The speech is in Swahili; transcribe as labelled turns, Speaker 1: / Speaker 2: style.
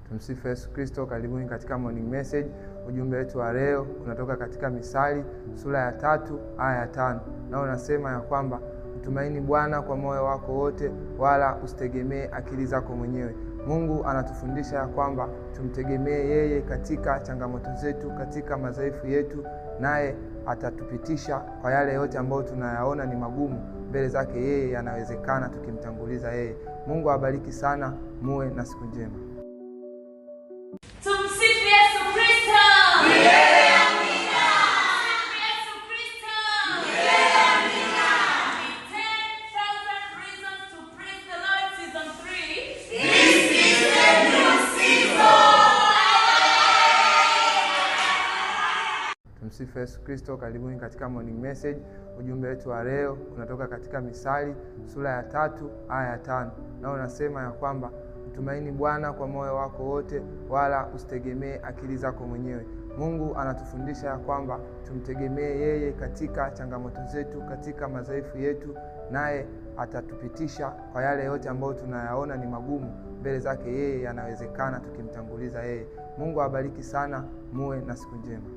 Speaker 1: Tumsifu Yesu Kristo. Karibuni katika morning message. Ujumbe wetu wa leo unatoka katika Misali sura ya 3 aya ya 5. Na unasema ya kwamba mtumaini Bwana kwa moyo wako wote, wala usitegemee akili zako mwenyewe. Mungu anatufundisha ya kwamba tumtegemee yeye katika changamoto zetu, katika madhaifu yetu, naye atatupitisha kwa yale yote ambayo tunayaona ni magumu. Mbele zake yeye yanawezekana tukimtanguliza yeye. Mungu awabariki sana, muwe na siku njema.
Speaker 2: Tumsifu Yesu Kristo.
Speaker 3: Milele amina.
Speaker 2: Yesu Kristo.
Speaker 3: Milele amina.
Speaker 2: 10,000 reasons to praise the Lord season 3.
Speaker 3: This is the new season.
Speaker 1: Tumsifu Yesu Kristo. Karibuni katika morning message. Ujumbe wetu wa leo unatoka katika Misali sura ya 3 aya ya 5. Na unasema ya kwamba mtumaini Bwana kwa moyo wako wote, wala usitegemee akili zako mwenyewe. Mungu anatufundisha ya kwamba tumtegemee yeye katika changamoto zetu, katika madhaifu yetu, naye atatupitisha kwa yale yote ambayo tunayaona ni magumu. Mbele zake yeye yanawezekana tukimtanguliza yeye. Mungu awabariki sana, muwe na siku njema.